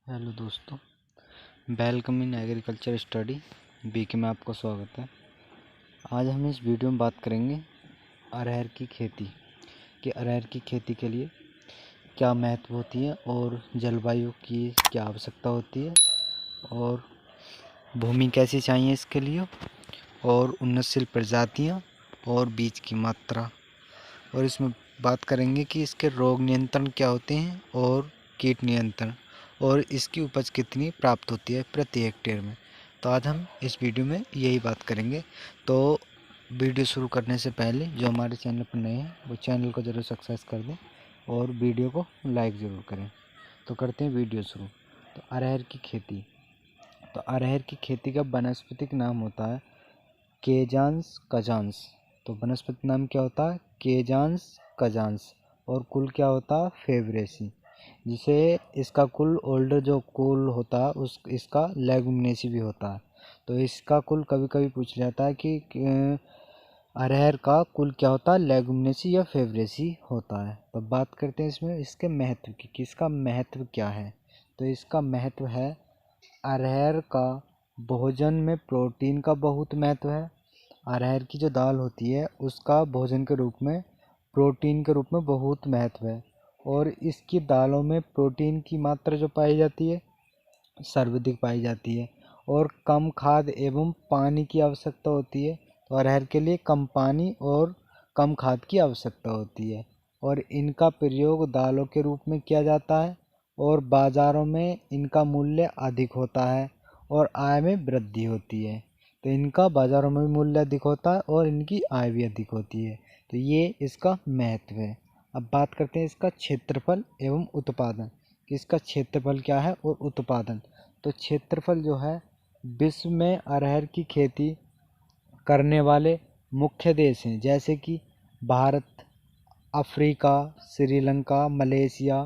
Hello दोस्तों, welcome in agriculture study BK में आपका स्वागत है। आज हम इस वीडियो में बात करेंगे अरहर की खेती कि अरहर की खेती के लिए क्या महत्व होती है और जलवायु की क्या आवश्यकता होती है और भूमि कैसी चाहिए इसके लिए और उन्नतशील प्रजातियाँ और बीज की मात्रा, और इसमें बात करेंगे कि इसके रोग नियंत्रण क्या होते हैं और कीट नियंत्रण और इसकी उपज कितनी प्राप्त होती है प्रति हेक्टेयर में। तो आज हम इस वीडियो में यही बात करेंगे। तो वीडियो शुरू करने से पहले जो हमारे चैनल पर नए हैं वो चैनल को ज़रूर सब्सक्राइब कर दें और वीडियो को लाइक ज़रूर करें। तो करते हैं वीडियो शुरू। तो अरहर की खेती, तो अरहर की खेती का वनस्पतिक नाम होता है केजान्स कजान्स। तो वनस्पति नाम क्या होता है? केजान्स कजान्स। और कुल क्या होता है? फेवरेसी। जिसे इसका कुल ओल्डर जो कुल होता है उस इसका लेगुमिनेसी भी होता है। तो इसका कुल कभी कभी पूछ जाता है कि अरहर का कुल क्या होता है? लेगुमिनेसी या फेवरेसी होता है। तो बात करते हैं इसमें इसके महत्व की कि इसका महत्व क्या है। तो इसका महत्व है, अरहर का भोजन में प्रोटीन का बहुत महत्व है। अरहर की जो दाल होती है उसका भोजन के रूप में प्रोटीन के रूप में बहुत महत्व है। और इसकी दालों में प्रोटीन की मात्रा जो पाई जाती है सर्वाधिक पाई जाती है। और कम खाद एवं पानी की आवश्यकता होती है। तो अरहर के लिए कम पानी और कम खाद की आवश्यकता होती है। और इनका प्रयोग दालों के रूप में किया जाता है और बाज़ारों में इनका मूल्य अधिक होता है और आय में वृद्धि होती है। तो इनका बाज़ारों में भी मूल्य अधिक होता है और इनकी आय भी अधिक होती है। तो ये इसका महत्व है। अब बात करते हैं इसका क्षेत्रफल एवं उत्पादन कि इसका क्षेत्रफल क्या है और उत्पादन। तो क्षेत्रफल जो है, विश्व में अरहर की खेती करने वाले मुख्य देश हैं जैसे कि Bharat, Africa, Sri Lanka, Malaysia,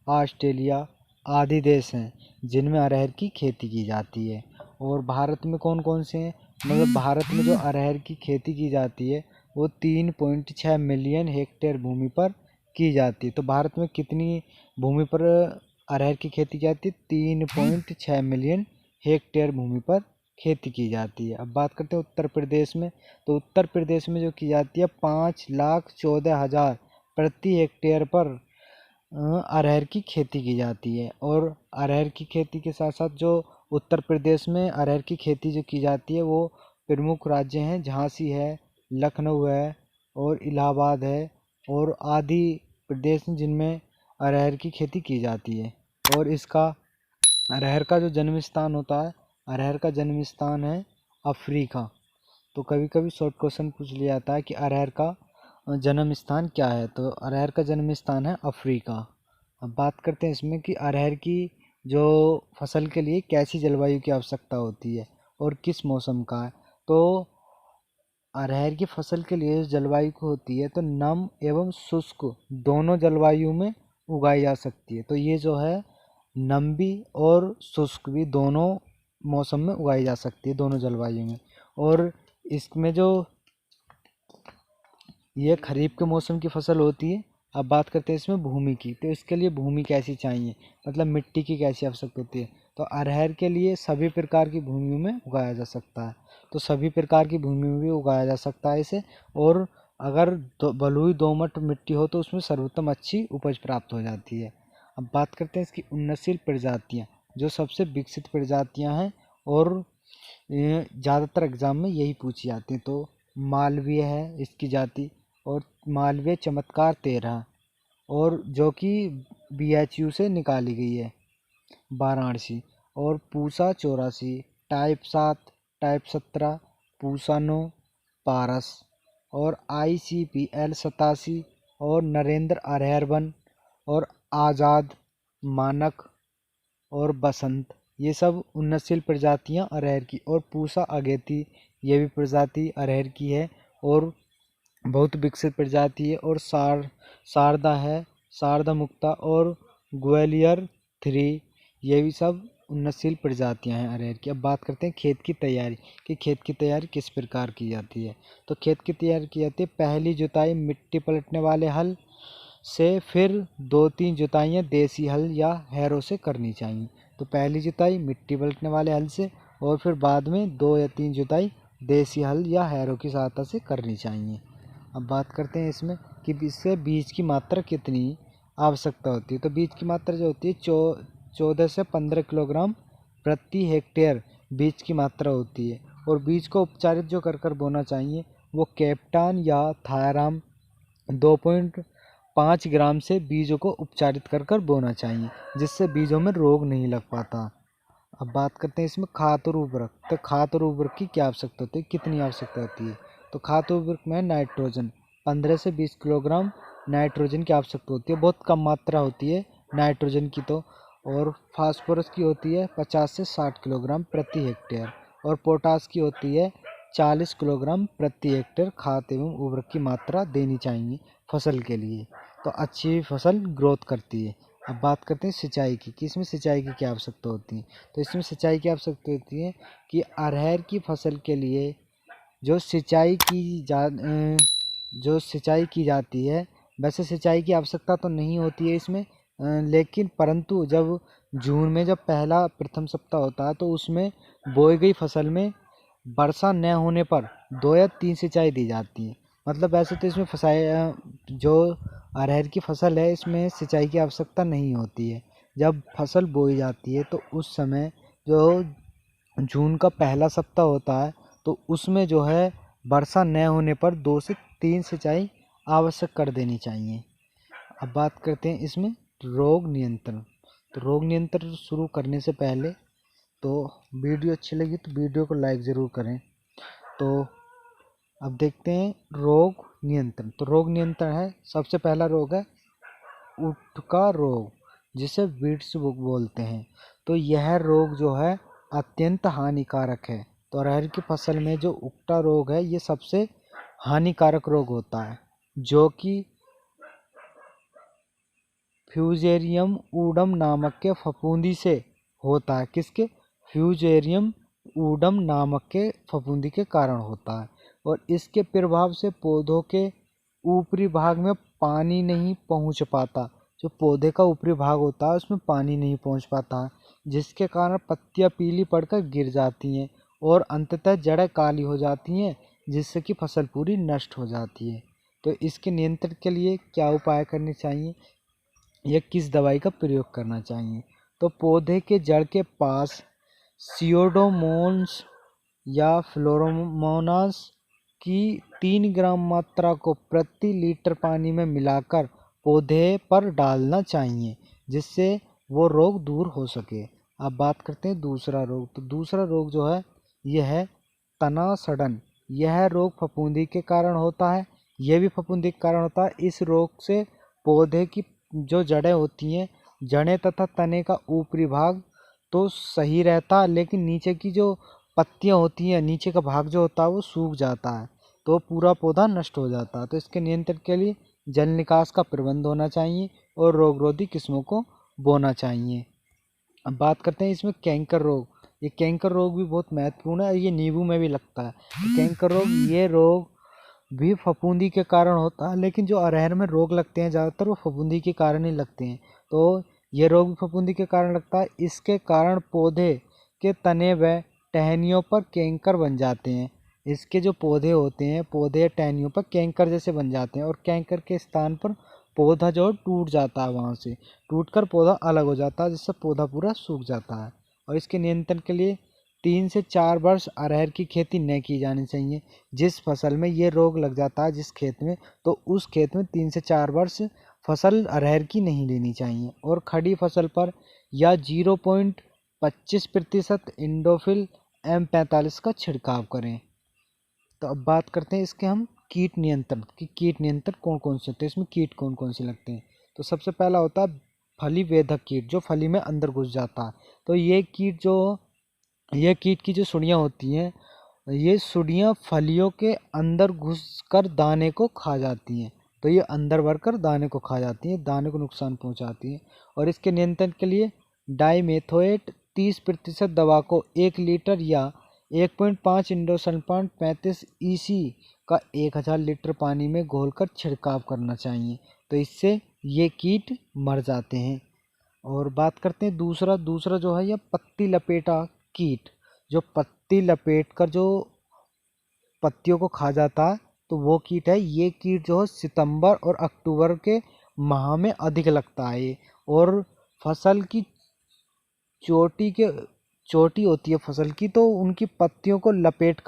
Australia आदि देश हैं जिनमें अरहर की खेती की जाती है। और भारत में कौन कौन से हैं? मतलब भारत में जो अरहर की खेती की जाती है वो 3.6 मिलियन हेक्टेयर भूमि पर की जाती है। तो भारत में कितनी भूमि पर अरहर की खेती की जाती है? 3.6 मिलियन हेक्टेयर भूमि पर खेती की जाती है। अब बात करते हैं उत्तर प्रदेश में। तो उत्तर प्रदेश में जो की जाती है 5,14,000 प्रति हेक्टेयर पर अरहर की खेती की जाती है। और अरहर की खेती के साथ साथ जो उत्तर प्रदेश में अरहर की खेती जो की जाती है वो प्रमुख राज्य हैं, झांसी है, लखनऊ है और इलाहाबाद है और आदि प्रदेश जिनमें अरहर की खेती की जाती है। और इसका अरहर का जो जन्म स्थान होता है, अरहर का जन्म स्थान है अफ्रीका। तो कभी कभी शॉर्ट क्वेश्चन पूछ लिया जाता है कि अरहर का जन्म स्थान क्या है। तो अरहर का जन्म स्थान है अफ्रीका। अब बात करते हैं इसमें कि अरहर की जो फसल के लिए कैसी जलवायु की आवश्यकता होती है और किस मौसम का है। तो अरहर की फसल के लिए जलवायु को होती है तो नम एवं शुष्क दोनों जलवायु में उगाई जा सकती है। तो ये जो है नम भी और शुष्क भी दोनों मौसम में उगाई जा सकती है, दोनों जलवायु में। और इसमें जो ये खरीफ के मौसम की फसल होती है। अब बात करते हैं इसमें भूमि की। तो इसके लिए भूमि कैसी चाहिए, मतलब मिट्टी की कैसी आवश्यकता होती है। तो अरहर के लिए सभी प्रकार की भूमियों में उगाया जा सकता है। तो सभी प्रकार की भूमि में भी उगाया जा सकता है इसे। और अगर बलुई दोमट मिट्टी हो तो उसमें सर्वोत्तम अच्छी उपज प्राप्त हो जाती है। अब बात करते हैं इसकी उन्नतशील प्रजातियाँ, जो सबसे विकसित प्रजातियाँ हैं और ज़्यादातर एग्जाम में यही पूछी जाती हैं। तो मालवीय है इसकी जाति, और मालवीय चमत्कार 13 और जो कि BHU से निकाली गई है, वाराणसी। और पूसा 84, टाइप 7, टाइप 17, पूसा 9, पारस। और ICPL 87 और नरेंद्र अरहर और आज़ाद, मानक और बसंत, ये सब उन्नतशील प्रजातियां अरहर की। और पूसा अगेती, ये भी प्रजाति अरहर की है और बहुत विकसित प्रजाति है। और शारदा है, शारदा मुक्ता और ग्वालियर 3, ये भी सब उन्नतशील प्रजातियां हैं अरहर की। अब बात करते हैं खेत की तैयारी कि खेत की तैयारी किस प्रकार की जाती है। तो खेत की तैयारी की जाती है, पहली जुताई मिट्टी पलटने वाले हल से फिर 2-3 जुताइयाँ देसी हल या हैरों से करनी चाहिए। तो पहली जुताई मिट्टी पलटने वाले हल से और फिर बाद में 2 या 3 जुताई देसी हल या हैरों की सहायता से करनी चाहिए। अब बात करते हैं इसमें कि इससे बीज की मात्रा कितनी आवश्यकता होती है। तो बीज की मात्रा जो होती है 14 से 15 किलोग्राम प्रति हेक्टेयर बीज की मात्रा होती है। और बीज को उपचारित जो कर बोना चाहिए वो कैप्टान या थायराम 2.5 ग्राम से बीजों को उपचारित कर बोना चाहिए, जिससे बीजों में रोग नहीं लग पाता। अब बात करते हैं इसमें खाद और उर्वरक। तो खाद और उर्वरक की क्या आवश्यकता होती है, कितनी आवश्यकता होती है। तो खाद और उर्वरक में नाइट्रोजन 15 से 20 किलोग्राम नाइट्रोजन की आवश्यकता होती है। बहुत कम मात्रा होती है नाइट्रोजन की तो। और फास्फोरस की होती है 50 से 60 किलोग्राम प्रति हेक्टेयर। और पोटास की होती है 40 किलोग्राम प्रति हेक्टेयर। खाद एवं उर्वरक की मात्रा देनी चाहिए फसल के लिए, तो अच्छी फसल ग्रोथ करती है। अब बात करते हैं सिंचाई की कि इसमें सिंचाई की क्या आवश्यकता होती है। तो इसमें सिंचाई की आवश्यकता होती है कि अरहर की फसल के लिए जो सिंचाई की जाती है, वैसे सिंचाई की आवश्यकता तो नहीं होती है इसमें, लेकिन परंतु जब जून में जब पहला प्रथम सप्ताह होता है तो उसमें बोई गई फसल में वर्षा न होने पर 2 या 3 सिंचाई दी जाती है। मतलब वैसे तो इसमें जो अरहर की फसल है इसमें सिंचाई की आवश्यकता नहीं होती है। जब फसल बोई जाती है तो उस समय जो जून का पहला सप्ताह होता है तो उसमें जो है वर्षा न होने पर 2 से 3 सिंचाई आवश्यक कर देनी चाहिए। अब बात करते हैं इसमें रोग नियंत्रण। तो रोग नियंत्रण शुरू करने से पहले तो वीडियो अच्छी लगी तो वीडियो को लाइक ज़रूर करें। तो अब देखते हैं रोग नियंत्रण। तो रोग नियंत्रण है, सबसे पहला रोग है उटका रोग, जिसे वीड्स बोलते हैं। तो यह रोग जो है अत्यंत हानिकारक है। तो अरहर की फसल में जो उटका रोग है ये सबसे हानिकारक रोग होता है, जो कि फ्यूजेरियम ऊडम नामक के फफूंदी से होता है। किसके? फ्यूजेरियम ऊडम नामक के फफूंदी के कारण होता है। और इसके प्रभाव से पौधों के ऊपरी भाग में पानी नहीं पहुंच पाता। जो पौधे का ऊपरी भाग होता है उसमें पानी नहीं पहुंच पाता है, जिसके कारण पत्तियां पीली पड़कर गिर जाती हैं और अंततः जड़ें काली हो जाती हैं, जिससे कि फसल पूरी नष्ट हो जाती है। तो इसके नियंत्रण के लिए क्या उपाय करने चाहिए या किस दवाई का प्रयोग करना चाहिए। तो पौधे के जड़ के पास सियोडोमोन्स या फ्लोरोमोनास की 3 ग्राम मात्रा को प्रति लीटर पानी में मिलाकर पौधे पर डालना चाहिए, जिससे वो रोग दूर हो सके। अब बात करते हैं दूसरा रोग। तो दूसरा रोग जो है यह है तना सड़न। यह रोग फफूंदी के कारण होता है। यह भी फफूंदी के कारण होता है। इस रोग से पौधे की जो जड़ें होती हैं, जड़ें तथा तने का ऊपरी भाग तो सही रहता, लेकिन नीचे की जो पत्तियां होती हैं, नीचे का भाग जो होता है वो सूख जाता है, तो पूरा पौधा नष्ट हो जाता है। तो इसके नियंत्रण के लिए जल निकास का प्रबंध होना चाहिए और रोगरोधी किस्मों को बोना चाहिए। अब बात करते हैं इसमें कैंकर रोग। ये कैंकर रोग भी बहुत महत्वपूर्ण है, ये नींबू में भी लगता है। तो कैंकर रोग, ये रोग भी फफूंदी के कारण होता है, लेकिन जो अरहर में रोग लगते हैं ज़्यादातर वो फफूंदी के कारण ही लगते हैं। तो ये रोग भी फफूंदी के कारण लगता है। इसके कारण पौधे के तने व टहनियों पर कैंकर बन जाते हैं। इसके जो पौधे होते हैं, पौधे टहनियों पर कैंकर जैसे बन जाते हैं और कैंकर के स्थान पर पौधा जो टूट जाता है, वहाँ से टूटकर पौधा अलग हो जाता है, जिससे पौधा पूरा सूख जाता है। और इसके नियंत्रण के लिए 3 से 4 वर्ष अरहर की खेती न की जानी चाहिए। जिस फसल में ये रोग लग जाता है जिस खेत में, तो उस खेत में 3 से 4 वर्ष फसल अरहर की नहीं लेनी चाहिए। और खड़ी फसल पर या 0.25% इंडोफिल M45 का छिड़काव करें। तो अब बात करते हैं इसके हम कीट नियंत्रण कि कीट नियंत्रण कौन कौन से होते हैं, इसमें कीट कौन कौन से लगते हैं। तो सबसे पहला होता है फली वेधक कीट, जो फली में अंदर घुस जाता है। तो ये कीट की जो सुड़ियाँ होती हैं, ये सुड़ियाँ फलियों के अंदर घुसकर दाने को खा जाती हैं। तो ये अंदर भरकर दाने को खा जाती हैं, दाने को नुकसान पहुंचाती हैं। और इसके नियंत्रण के लिए डाइमेथोएट 30% दवा को 1 लीटर या 1.5 इंडोसल्फान 35 EC का 1000 लीटर पानी में घोलकर छिड़काव करना चाहिए। तो इससे ये कीट मर जाते हैं। और बात करते हैं दूसरा जो है यह पत्ती लपेटा कीट, जो पत्ती लपेट कर जो पत्तियों को खा जाता है, तो वो कीट है। ये कीट जो है सितंबर और अक्टूबर के माह में अधिक लगता है और फसल की चोटी के चोटी होती है फसल की, तो उनकी पत्तियों को लपेट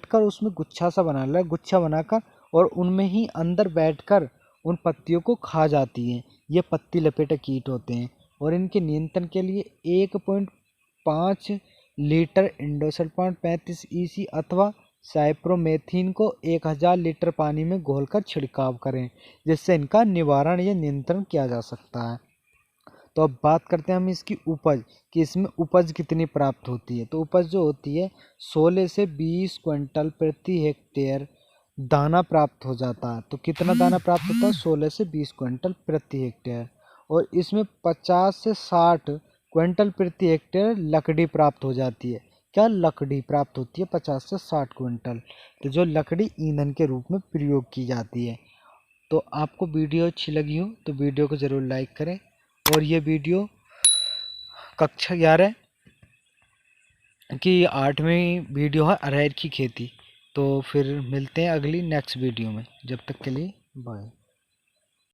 कर उसमें गुच्छा सा गुच्छा बनाकर और उनमें ही अंदर बैठकर उन पत्तियों को खा जाती हैं। ये पत्ती लपेटा कीट होते हैं और इनके नियंत्रण के लिए 1.5 लीटर इंडोसल्फान 35 EC अथवा साइप्रोमेथ्रिन को 1000 लीटर पानी में घोलकर छिड़काव करें, जिससे इनका निवारण या नियंत्रण किया जा सकता है। तो अब बात करते हैं हम इसकी उपज कि इसमें उपज कितनी प्राप्त होती है। तो उपज जो होती है 16 से 20 क्विंटल प्रति हेक्टेयर दाना प्राप्त हो जाता है। तो कितना दाना प्राप्त होता है? 16 से 20 क्विंटल प्रति हेक्टेयर। और इसमें 50 से 60 क्विंटल प्रति हेक्टेयर लकड़ी प्राप्त हो जाती है। क्या लकड़ी प्राप्त होती है? 50 से 60 क्विंटल। तो जो लकड़ी ईंधन के रूप में प्रयोग की जाती है। तो आपको वीडियो अच्छी लगी हो तो वीडियो को ज़रूर लाइक करें। और ये वीडियो कक्षा 11 की 8वीं वीडियो है अरहर की खेती। तो फिर मिलते हैं अगली नेक्स्ट वीडियो में। जब तक के लिए बाय।